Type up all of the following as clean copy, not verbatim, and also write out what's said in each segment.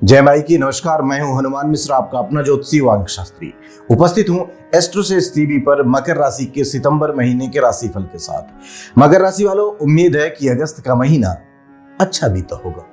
जय माई की। नमस्कार, मैं हूं हनुमान मिश्रा, आपका अपना ज्योतिषी वांग शास्त्री। उपस्थित हूं एस्ट्रोसेज टीवी पर मकर राशि के सितंबर महीने के राशिफल के साथ। मकर राशि वालों, उम्मीद है कि अगस्त का महीना अच्छा बीता होगा।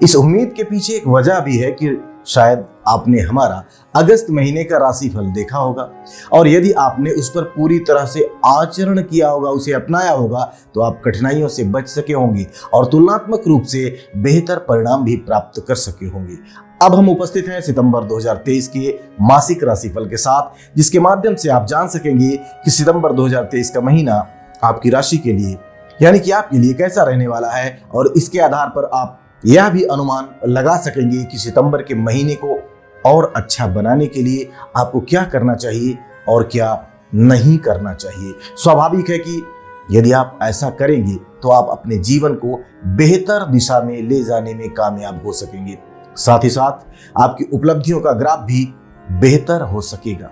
इस उम्मीद के पीछे एक वजह भी है कि शायद आपने हमारा अगस्त महीने का राशिफल देखा होगा, और यदि आपने उस पर पूरी तरह से आचरण किया होगा, उसे अपनाया होगा, तो आप कठिनाइयों से बच सके होंगे और तुलनात्मक रूप से बेहतर परिणाम भी प्राप्त कर सके होंगे। अब हम उपस्थित हैं सितंबर 2023 के मासिक राशिफल के साथ, जिसके माध्यम से आप जान सकेंगे कि सितंबर 2023 का महीना आपकी राशि के लिए यानी कि आपके लिए कैसा रहने वाला है, और इसके आधार पर आप यह भी अनुमान लगा सकेंगे कि सितंबर के महीने को और अच्छा बनाने के लिए आपको क्या करना चाहिए और क्या नहीं करना चाहिए। स्वाभाविक है कि यदि आप ऐसा करेंगे तो आप अपने जीवन को बेहतर दिशा में ले जाने में कामयाब हो सकेंगे। साथ ही साथ आपकी उपलब्धियों का ग्राफ भी बेहतर हो सकेगा।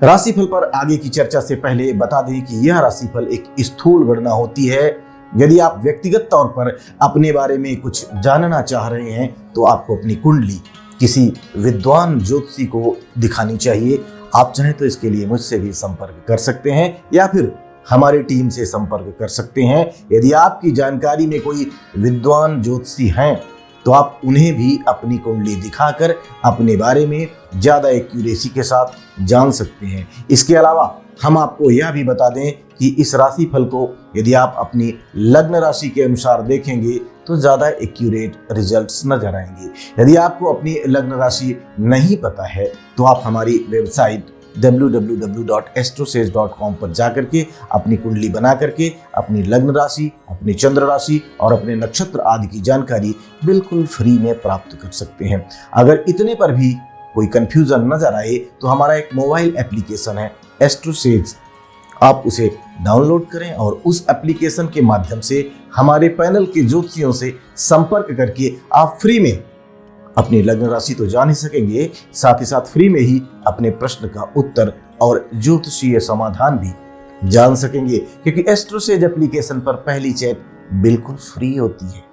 राशिफल पर आगे की चर्चा से पहले बता दें कि यह राशिफल एक स्थूल गणना होती है। यदि आप व्यक्तिगत तौर पर अपने बारे में कुछ जानना चाह रहे हैं तो आपको अपनी कुंडली किसी विद्वान ज्योतिषी को दिखानी चाहिए। आप चाहें तो इसके लिए मुझसे भी संपर्क कर सकते हैं या फिर हमारी टीम से संपर्क कर सकते हैं। यदि आपकी जानकारी में कोई विद्वान ज्योतिषी हैं तो आप उन्हें भी अपनी कुंडली दिखाकर अपने बारे में ज़्यादा एक्यूरेसी के साथ जान सकते हैं। इसके अलावा हम आपको यह भी बता दें कि इस राशिफल को यदि आप अपनी लग्न राशि के अनुसार देखेंगे तो ज़्यादा एक्यूरेट रिजल्ट्स नजर आएंगे। यदि आपको अपनी लग्न राशि नहीं पता है तो आप हमारी वेबसाइट www.astrosage.com पर जाकर के अपनी कुंडली बना करके अपनी लग्न राशि, अपनी चंद्र राशि और अपने नक्षत्र आदि की जानकारी बिल्कुल फ्री में प्राप्त कर सकते हैं। अगर इतने पर भी कोई कंफ्यूजन नजर आए तो हमारा एक मोबाइल एप्लीकेशन है एस्ट्रोसेज, आप उसे डाउनलोड करें और उस एप्लीकेशन के माध्यम से हमारे पैनल के ज्योतिषियों से संपर्क करके आप फ्री में अपनी लग्न राशि तो जान ही सकेंगे, साथ ही साथ फ्री में ही अपने प्रश्न का उत्तर और ज्योतिषीय समाधान भी जान सकेंगे, क्योंकि एस्ट्रोसेज एप्लीकेशन पर पहली चैट बिल्कुल फ्री होती है।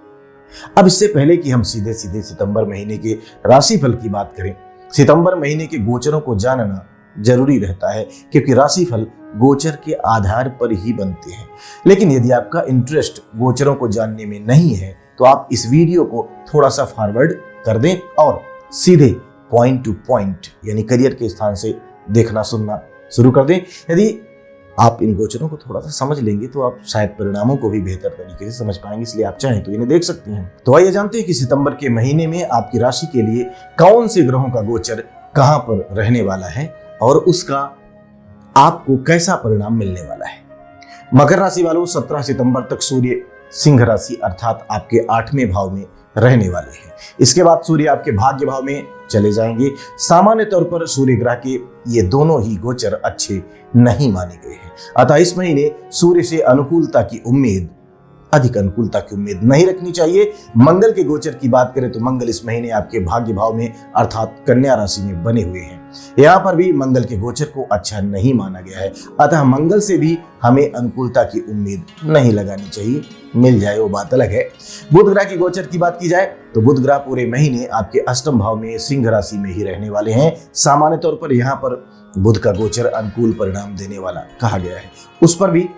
अब इससे पहले कि हम सीधे सितंबर महीने के राशिफल की बात करें, सितंबर महीने के गोचरों को जानना जरूरी रहता है, क्योंकि राशिफल गोचर के आधार पर ही बनते हैं। लेकिन यदि आपका इंटरेस्ट गोचरों को जानने में नहीं है तो आप इस वीडियो को थोड़ा सा फॉरवर्ड कर दें और सीधे पॉइंट टू पॉइंट यानी करियर के स्थान से देखना सुनना शुरू कर दें। यदि आप इन गोचरों को थोड़ा सा समझ लेंगे तो आप शायद परिणामों को भी बेहतर तरीके से समझ पाएंगे, इसलिए आप चाहें तो इन्हें देख सकते हैं। तो आइए जानते हैं कि सितंबर के महीने में आपकी राशि के लिए कौन से ग्रहों का गोचर कहां पर रहने वाला है और उसका आपको कैसा परिणाम मिलने वाला है। मकर राशि वालों, 17 सितंबर तक सूर्य सिंह राशि अर्थात आपके 8वें भाव में रहने वाले हैं। इसके बाद सूर्य आपके भाग्य भाव में चले जाएंगे। सामान्य तौर पर सूर्य ग्रह के ये दोनों ही गोचर अच्छे नहीं माने गए हैं, अतः इस महीने सूर्य से अधिक अनुकूलता की उम्मीद नहीं रखनी चाहिए। मंगल के गोचर की बात करें तो मंगल इस महीने आपके भाग्य भाव में अर्थात कन्या राशि में बने हुए हैं। यहाँ पर भी मंगल के गोचर को अच्छा नहीं माना गया है, अतः मंगल से भी हमें अनुकूलता की उम्मीद नहीं लगानी चाहिए। मिल जाए वो बात अलग है। बुध ग्रह की गोचर की बात की जाए तो बुध ग्रह पूरे महीने आपके अष्टम भाव में सिंह राशि में ही रहने वाले हैं। सामान्य तौर पर यहाँ पर बुध का गोचर अनुकूल परिणाम देने वाला कहा गया है। उस पर भी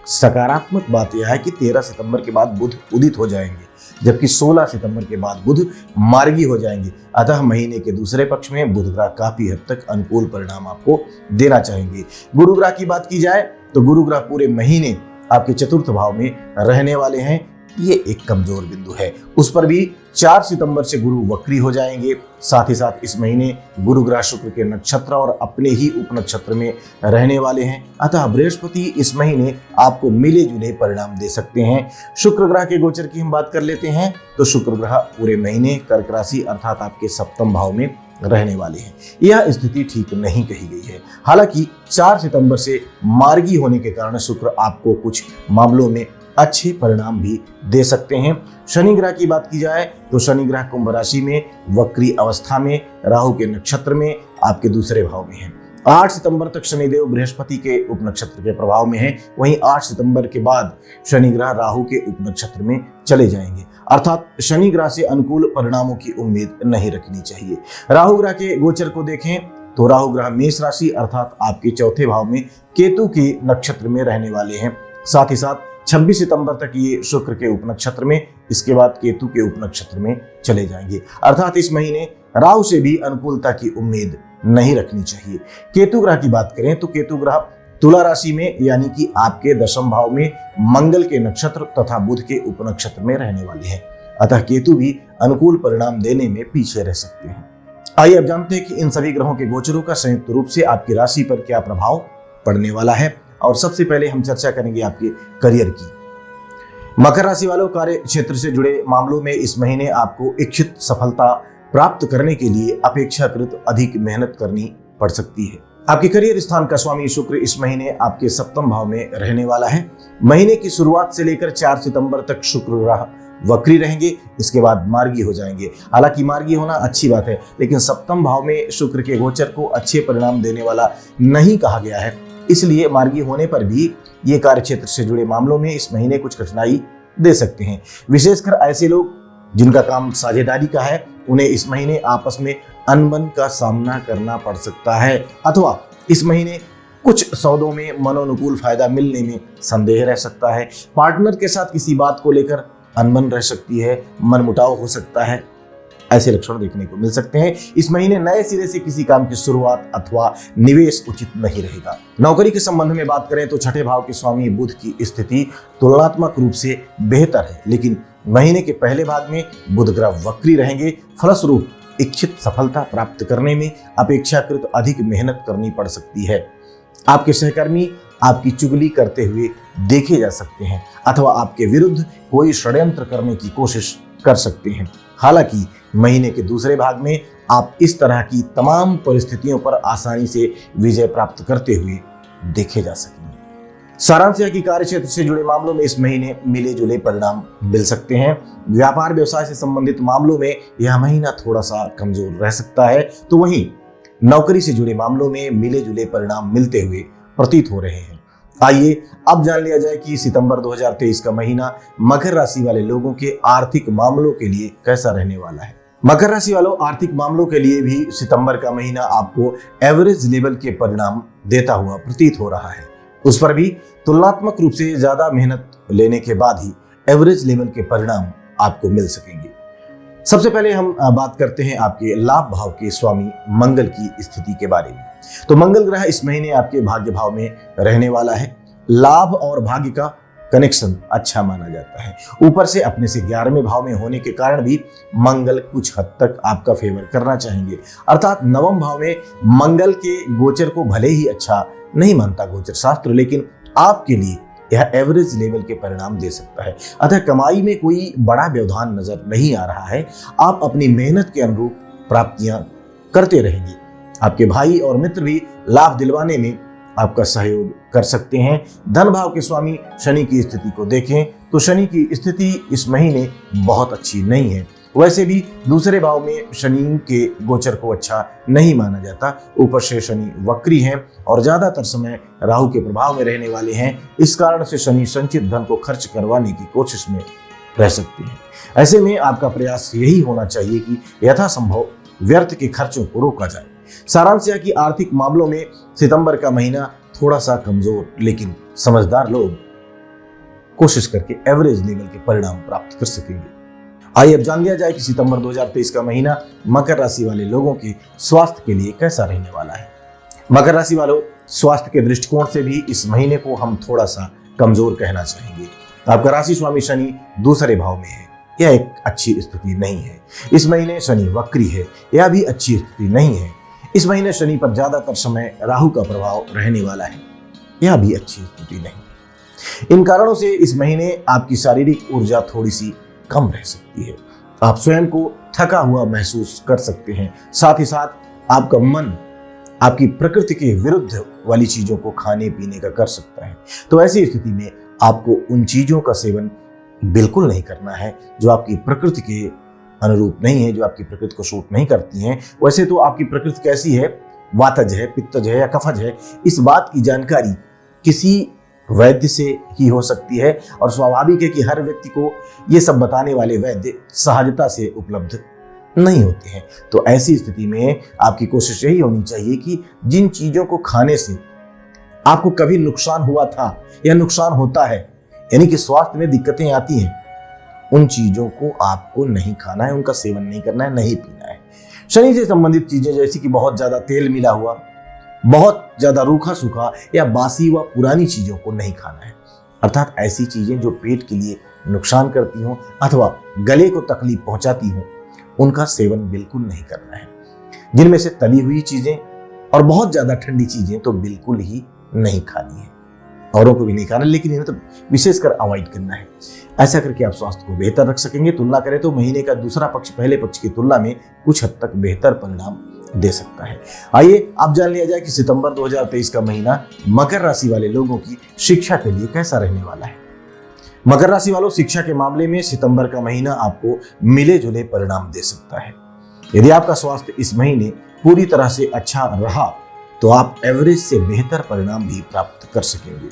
सकारात्मक बात यह है कि 13 सितंबर के बाद बुध उदित हो जाएंगे, जबकि 16 सितंबर के बाद बुध मार्गी हो जाएंगे। अतः महीने के दूसरे पक्ष में बुध ग्रह काफी हद तक अनुकूल परिणाम आपको देना चाहेंगे। गुरु ग्रह की बात की जाए तो गुरु ग्रह पूरे महीने आपके चतुर्थ भाव में रहने वाले हैं। ये एक कमजोर बिंदु है। उस पर भी 4 सितंबर से गुरु वक्री हो जाएंगे। साथ ही साथ इस महीने गुरु ग्रह शुक्र के नक्षत्र और अपने ही उप नक्षत्र में रहने वाले हैं, अतः बृहस्पति इस महीने आपको मिले जुले परिणाम दे सकते हैं। शुक्र ग्रह के गोचर की हम बात कर लेते हैं तो शुक्र ग्रह पूरे महीने कर्क राशि अर्थात आपके सप्तम भाव में रहने वाले हैं। यह स्थिति ठीक नहीं कही गई है। हालांकि 4 सितंबर से मार्गी होने के कारण शुक्र आपको कुछ मामलों में अच्छे परिणाम भी दे सकते हैं। शनि ग्रह की बात की जाए तो शनि ग्रह कुंभ राशि में वक्री अवस्था में राहु के नक्षत्र में आपके दूसरे भाव में है। 8 सितंबर तक शनिदेव बृहस्पति के उप नक्षत्र के प्रभाव में है। वहीं 8 सितंबर के बाद शनि ग्रह राहु के उप नक्षत्र में चले जाएंगे। अर्थात शनि ग्रह से अनुकूल परिणामों की उम्मीद नहीं रखनी चाहिए। राहु ग्रह के गोचर को देखें तो राहु ग्रह मेष राशि अर्थात आपके चौथे भाव में केतु के नक्षत्र में रहने वाले हैं। साथ ही साथ 26 सितंबर तक ये शुक्र के उपनक्षत्र में, इसके बाद केतु के उपनक्षत्र में चले जाएंगे। अर्थात इस महीने राहु से भी अनुकूलता की उम्मीद नहीं रखनी चाहिए। केतु ग्रह की बात करें तो केतु ग्रह तुला राशि में यानी कि आपके दशम भाव में मंगल के नक्षत्र तथा बुध के उपनक्षत्र में रहने वाले हैं। अतः केतु भी अनुकूल परिणाम देने में पीछे रह सकते हैं। आइए अब जानते हैं कि इन सभी ग्रहों के गोचरों का संयुक्त रूप से आपकी राशि पर क्या प्रभाव पड़ने वाला है। और सबसे पहले हम चर्चा करेंगे आपके करियर की। मकर राशि वालों, कार्य क्षेत्र से जुड़े मामलों में इस महीने आपको इच्छित सफलता प्राप्त करने के लिए अपेक्षाकृत अधिक मेहनत करनी पड़ सकती है। आपके करियर स्थान का स्वामी शुक्र इस महीने आपके सप्तम भाव में रहने वाला है। महीने की शुरुआत से लेकर 4 सितंबर तक शुक्र ग्रह वक्री रहेंगे, इसके बाद मार्गी हो जाएंगे। हालांकि मार्गी होना अच्छी बात है, लेकिन सप्तम भाव में शुक्र के गोचर को अच्छे परिणाम देने वाला नहीं कहा गया है। इसलिए मार्गी होने पर भी ये कार्य क्षेत्र से जुड़े मामलों में इस महीने कुछ कठिनाई दे सकते हैं। विशेषकर ऐसे लोग जिनका काम साझेदारी का है, उन्हें इस महीने आपस में अनबन का सामना करना पड़ सकता है, अथवा इस महीने कुछ सौदों में मनोनुकूल फायदा मिलने में संदेह रह सकता है। पार्टनर के साथ किसी बात को लेकर अनबन रह सकती है, मनमुटाव हो सकता है, ऐसे लक्षण देखने को मिल सकते हैं। इस महीने नए सिरे से किसी काम की शुरुआत अथवा निवेश उचित नहीं रहेगा। नौकरी के संबंध में बात करें तो छठे भाव के स्वामी बुध की स्थिति तुलनात्मक रूप से बेहतर है, लेकिन महीने के पहले भाग में बुध ग्रह वक्री रहेंगे। फलस्वरूप इच्छित सफलता प्राप्त करने में अपेक्षाकृत अधिक मेहनत करनी पड़ सकती है। आपके सहकर्मी आपकी चुगली करते हुए देखे जा सकते हैं, अथवा आपके विरुद्ध कोई षड्यंत्र करने की कोशिश कर सकते हैं। हालांकि महीने के दूसरे भाग में आप इस तरह की तमाम परिस्थितियों पर आसानी से विजय प्राप्त करते हुए देखे जा सकेंगे। सारांश यह कि कार्य क्षेत्र से जुड़े मामलों में इस महीने मिले जुले परिणाम मिल सकते हैं। व्यापार व्यवसाय से संबंधित मामलों में यह महीना थोड़ा सा कमजोर रह सकता है, तो वहीं नौकरी से जुड़े मामलों में मिले जुले परिणाम मिलते हुए प्रतीत हो रहे हैं। आइए अब जान लिया जाए कि सितंबर 2023 का महीना मकर राशि वाले लोगों के आर्थिक मामलों के लिए कैसा रहने वाला है। मकर राशि वालों, आर्थिक मामलों के लिए भी सितंबर का महीना आपको एवरेज लेवल के परिणाम देता हुआ प्रतीत हो रहा है। उस पर भी तुलनात्मक रूप से ज्यादा मेहनत लेने के बाद ही एवरेज लेवल के परिणाम आपको मिल सकेंगे। सबसे पहले हम बात करते हैं आपके लाभ भाव के स्वामी मंगल की स्थिति के बारे में। तो मंगल ग्रह इस महीने आपके भाग्य भाव में रहने वाला है। लाभ और भाग्य का कनेक्शन अच्छा माना जाता है। ऊपर से अपने से 11वें भाव में होने के कारण भी मंगल कुछ हद तक आपका फेवर करना चाहेंगे। अर्थात नवम भाव में मंगल के गोचर को भले ही अच्छा नहीं मानता गोचर शास्त्र, लेकिन आपके लिए यह एवरेज लेवल के परिणाम दे सकता है। अतः कमाई में कोई बड़ा व्यवधान नजर नहीं आ रहा है। आप अपनी मेहनत के अनुरूप प्राप्तियां करते रहेंगे। आपके भाई और मित्र भी लाभ दिलवाने में आपका सहयोग कर सकते हैं। धन भाव के स्वामी शनि की स्थिति को देखें तो शनि की स्थिति इस महीने बहुत अच्छी नहीं है। वैसे भी दूसरे भाव में शनि के गोचर को अच्छा नहीं माना जाता। ऊपर से शनि वक्री हैं और ज्यादातर समय राहु के प्रभाव में रहने वाले हैं। इस कारण से शनि संचित धन को खर्च करवाने की कोशिश में रह सकते हैं। ऐसे में आपका प्रयास यही होना चाहिए कि यथासंभव व्यर्थ के खर्चों को रोका जाए। सारांश यह कि आर्थिक मामलों में सितंबर का महीना थोड़ा सा कमजोर, लेकिन समझदार लोग कोशिश करके एवरेज लेवल के परिणाम प्राप्त कर सकेंगे। आइए अब जान लिया जाए कि सितंबर 2023 का महीना मकर राशि वाले लोगों के स्वास्थ्य के लिए कैसा रहने वाला है। मकर राशि वालों, स्वास्थ्य के दृष्टिकोण से भी इस महीने को हम थोड़ा सा कमजोर कहना चाहेंगे। आपका राशि स्वामी शनि दूसरे भाव में है, यह एक अच्छी स्थिति नहीं है। इस महीने शनि वक्री है, यह भी अच्छी स्थिति नहीं है। इस महीने शनि पर ज्यादातर समय राहु का प्रभाव रहने वाला है, यह भी अच्छी स्थिति नहीं। इन कारणों से इस महीने आपकी शारीरिक ऊर्जा थोड़ी सी कम रह सकती है। आप स्वयं को थका हुआ महसूस कर सकते हैं। साथ ही साथ आपका मन आपकी प्रकृति के विरुद्ध वाली चीजों को खाने पीने का कर सकता है। तो ऐसी स्थिति में आपको उन चीजों का सेवन बिल्कुल नहीं करना है जो आपकी प्रकृति के अनुरूप नहीं है, जो आपकी प्रकृति को सूट नहीं करती हैं। वैसे तो आपकी प्रकृति कैसी है, वातज है, पित्तज है या कफज है, इस बात की जानकारी किसी वैद्य से ही हो सकती है और स्वाभाविक है कि हर व्यक्ति को ये सब बताने वाले वैद्य सहजता से उपलब्ध नहीं होते हैं। तो ऐसी स्थिति में आपकी कोशिश यही होनी चाहिए कि जिन चीजों को खाने से आपको कभी नुकसान हुआ था या नुकसान होता है, यानी कि स्वास्थ्य में दिक्कतें आती हैं, उन चीजों को आपको नहीं खाना है, उनका सेवन नहीं करना है, नहीं पीना है। शनि से संबंधित चीजें जैसे कि बहुत ज्यादा तेल मिला हुआ, बहुत ज्यादा रूखा सूखा या बासी व पुरानी चीजों को नहीं खाना है। अर्थात ऐसी चीजें जो पेट के लिए नुकसान करती हों अथवा गले को तकलीफ पहुंचाती हों, उनका सेवन बिल्कुल नहीं करना है। जिनमें से तली हुई चीजें और बहुत ज्यादा ठंडी चीजें तो बिल्कुल ही नहीं खानी है, औरों को भी नहीं खाना, लेकिन इन्हें तो विशेषकर अवॉइड करना है। ऐसा करके आप स्वास्थ्य को बेहतर रख सकेंगे। तुलना करें तो महीने का दूसरा पक्ष पहले पक्ष की तुलना में कुछ हद तक बेहतर परिणाम दे सकता है। आइए आप जान लिया जाए कि सितंबर 2023 का महीना मकर राशि वाले लोगों की शिक्षा के लिए कैसा रहने वाला है। मकर राशि वालों, शिक्षा के मामले में सितंबर का महीना आपको मिले जुले परिणाम दे सकता है। यदि आपका स्वास्थ्य इस महीने पूरी तरह से अच्छा रहा तो आप एवरेज से बेहतर परिणाम भी प्राप्त कर सकेंगे।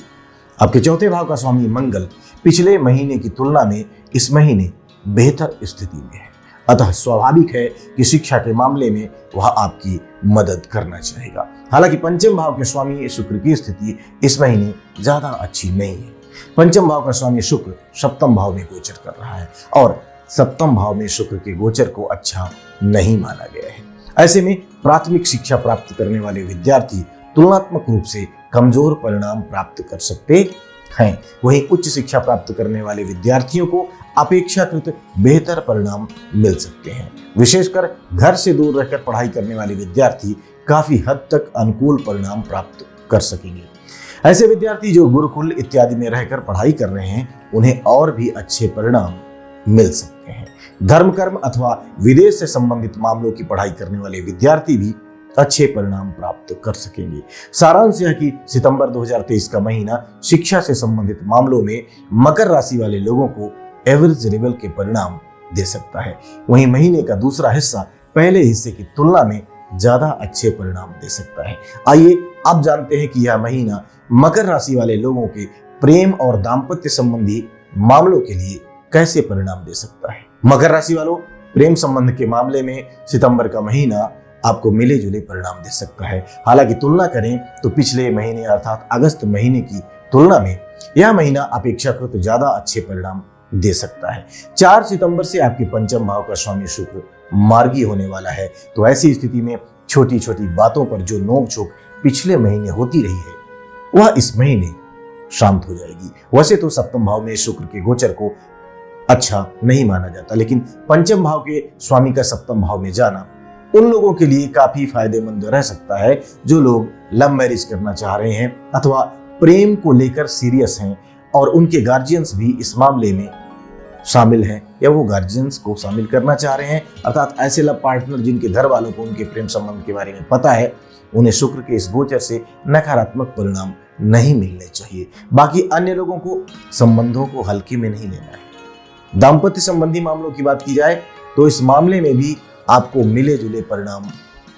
आपके चौथे भाव का स्वामी मंगल पिछले महीने की तुलना में इस महीने बेहतर स्थिति में है, अतः स्वाभाविक है कि शिक्षा के मामले में वह आपकी मदद करना चाहेगा। हालांकि पंचम भाव के स्वामी शुक्र की स्थिति इस महीने ज्यादा अच्छी नहीं है। पंचम भाव का स्वामी शुक्र सप्तम भाव में गोचर कर रहा है और सप्तम भाव में शुक्र के गोचर को अच्छा नहीं माना गया है। ऐसे में प्राथमिक शिक्षा प्राप्त करने वाले विद्यार्थी तुलनात्मक रूप से कमजोर परिणाम प्राप्त कर सकते हैं। वहीं उच्च शिक्षा प्राप्त करने वाले विद्यार्थियों को अपेक्षाकृत बेहतर परिणाम मिल सकते हैं। विशेषकर घर से दूर रहकर पढ़ाई करने वाले विद्यार्थी काफी हद तक अनुकूल परिणाम प्राप्त कर सकेंगे। ऐसे विद्यार्थी जो गुरुकुल इत्यादि में रहकर पढ़ाई कर रहे हैं, उन्हें और भी अच्छे परिणाम मिल सकते हैं। धर्म कर्म अथवा विदेश से संबंधित मामलों की पढ़ाई करने वाले विद्यार्थी भी अच्छे परिणाम प्राप्त कर सकेंगे। सारांश यह कि सितंबर 2023 का महीना शिक्षा से संबंधित मामलों में मकर राशि वाले लोगों को एवरेज लेवल के परिणाम दे सकता है। वहीं महीने का दूसरा हिस्सा पहले हिस्से की तुलना में ज्यादा अच्छे परिणाम दे सकता है। आइए अब जानते हैं कि यह महीना मकर राशि वाले लोगों के प्रेम और दाम्पत्य संबंधी मामलों के लिए कैसे परिणाम दे सकता है। मकर राशि वालों, प्रेम संबंध के मामले में सितंबर का महीना आपको मिले जुले परिणाम दे सकता है। हालांकि तुलना करें तो पिछले महीने अर्थात अगस्त महीने की तुलना में यह महीना अपेक्षाकृत ज्यादा अच्छे परिणाम दे सकता है। 4 सितंबर से आपके पंचम भाव का स्वामी शुक्र मार्गी होने वाला है, तो ऐसी स्थिति में छोटी छोटी बातों पर जो नोकझोंक पिछले महीने होती रही है वह इस महीने शांत हो जाएगी। वैसे तो सप्तम भाव में शुक्र के गोचर को अच्छा नहीं माना जाता, लेकिन पंचम भाव के स्वामी का सप्तम भाव में जाना उन लोगों के लिए काफी फायदेमंद रह सकता है जो लोग लव मैरिज करना चाह रहे हैं अथवा प्रेम को लेकर सीरियस हैं और उनके गार्जियंस भी इस मामले में शामिल हैं या वो गार्जियंस को शामिल करना चाह रहे हैं। अर्थात ऐसे लव पार्टनर जिनके घर वालों को उनके प्रेम संबंध के बारे में पता है, उन्हें शुक्र के इस गोचर से नकारात्मक परिणाम नहीं मिलने चाहिए। बाकी अन्य लोगों को संबंधों को हल्के में नहीं लेना है। दाम्पत्य संबंधी मामलों की बात की जाए तो इस मामले में भी आपको मिले जुले परिणाम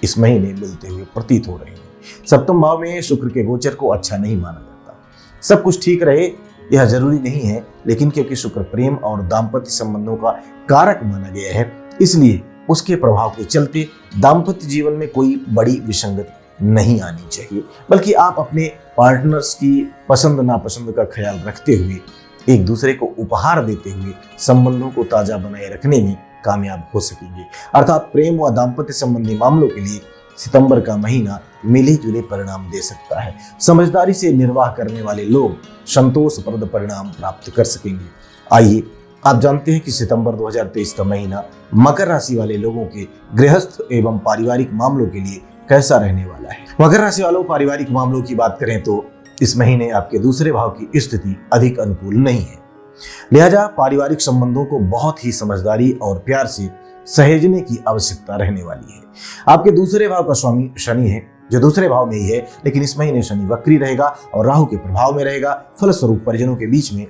इस महीने मिलते हुए प्रतीत हो रहे हैं। सप्तम भाव में शुक्र के गोचर को अच्छा नहीं माना जाता। सब कुछ ठीक रहे यह जरूरी नहीं है, लेकिन क्योंकि शुक्र प्रेम और दाम्पत्य संबंधों का कारक माना गया है, इसलिए उसके प्रभाव के चलते दाम्पत्य जीवन में कोई बड़ी विसंगति नहीं आनी चाहिए, बल्कि आप अपने पार्टनर्स की पसंद नापसंद का ख्याल रखते हुए एक दूसरे को उपहार देते हुए संबंधों को ताजा बनाए रखने में कामयाब हो सकेंगे। अर्थात प्रेम व दाम्पत्य संबंधी मामलों के लिए सितंबर का महीना मिले जुले परिणाम दे सकता है। समझदारी से निर्वाह करने वाले लोग संतोषप्रद परिणाम प्राप्त कर सकेंगे। आइए आप जानते हैं कि सितंबर 2023 का महीना मकर राशि वाले लोगों के गृहस्थ एवं पारिवारिक मामलों के लिए कैसा रहने वाला है। मकर राशि वालों, पारिवारिक मामलों की बात करें तो इस महीने आपके दूसरे भाव की स्थिति अधिक अनुकूल नहीं है, लिहाजा पारिवारिक संबंधों को बहुत ही समझदारी और प्यार से सहेजने की आवश्यकता रहने वाली है। आपके दूसरे भाव का स्वामी शनि है, जो दूसरे भाव में ही है, लेकिन इस महीने शनि वक्री रहेगा और राहु के प्रभाव में रहेगा। फलस्वरूप परिजनों के बीच में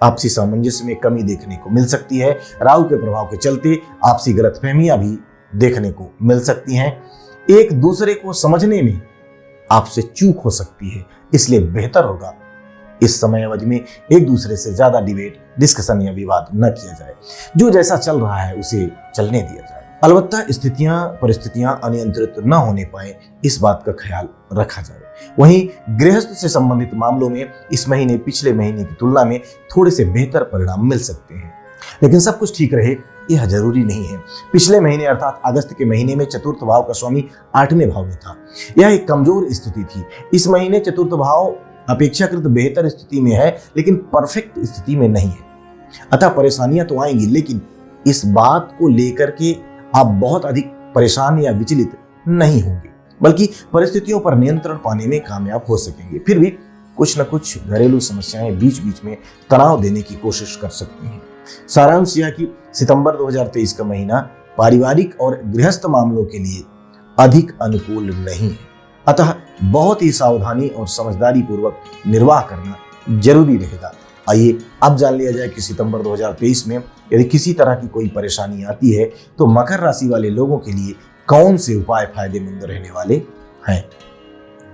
आपसी सामंजस्य में कमी देखने को मिल सकती है। राहु के प्रभाव के चलते आपसी गलतफहमियां भी देखने को मिल सकती हैं। एक दूसरे को समझने में आपसे चूक हो सकती है, इसलिए बेहतर होगा इस समय अवधि में एक दूसरे से ज्यादा डिबेट, डिस्कशन या विवाद न किया जाए। जो जैसा चल रहा है उसे चलने दिया जाए। अलबत्ता परिस्थितियां अनियंत्रित न होने पाए, इस बात का ख्याल रखा जाए। वहीं गृहस्थ से संबंधित मामलों में इस महीने पिछले महीने की तुलना में थोड़े से बेहतर परिणाम मिल सकते हैं, लेकिन सब कुछ ठीक रहे यह जरूरी नहीं है। पिछले महीने अर्थात अगस्त के महीने में चतुर्थ भाव का स्वामी 8वें भाव में था। यह एक कमजोर स्थिति थी। इस महीने चतुर्थ भाव अपेक्षाकृत बेहतर स्थिति में है, लेकिन परफेक्ट स्थिति में नहीं है। अतः परेशानियां तो आएंगी, लेकिन इस बात को लेकर के आप बहुत अधिक परेशान या विचलित नहीं होंगे, बल्कि परिस्थितियों पर नियंत्रण पाने में कामयाब हो सकेंगे। फिर भी कुछ न कुछ घरेलू समस्याएं बीच बीच में तनाव देने की कोशिश कर सकती हैं। सारांश यह कि सितंबर 2023 का महीना पारिवारिक और गृहस्थ मामलों के लिए अधिक अनुकूल नहीं है। अतः बहुत ही सावधानी और समझदारी पूर्वक निर्वाह करना जरूरी रहेगा। आइए अब जान लिया जाए कि सितंबर 2023 में यदि किसी तरह की कोई परेशानी आती है तो मकर राशि वाले लोगों के लिए कौन से उपाय फायदेमंद रहने वाले हैं।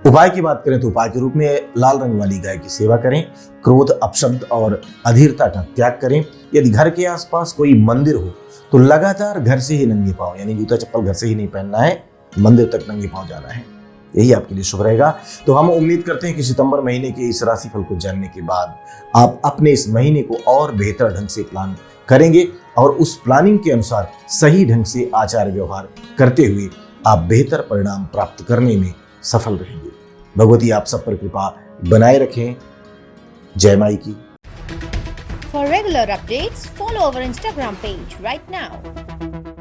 उपाय की बात करें तो उपाय के रूप में लाल रंग वाली गाय की सेवा करें, क्रोध, अपशब्द और अधीरता का त्याग करें। यदि घर के आसपास कोई मंदिर हो तो लगातार घर से ही नंगे पांव, यानी जूता चप्पल घर से ही नहीं पहनना है, मंदिर तक नंगे पांव जाना है, यही आपके लिए शुभ रहेगा। तो हम उम्मीद करते हैं कि सितंबर महीने के इस राशिफल को जानने के बाद आप अपने इस महीने को और बेहतर ढंग से प्लान करेंगे और उस प्लानिंग के अनुसार सही ढंग से आचार व्यवहार करते हुए आप बेहतर परिणाम प्राप्त करने में सफल रहेंगे। भगवती आप सब पर कृपा बनाए रखें। जय माई की। For regular updates, follow our Instagram page right now.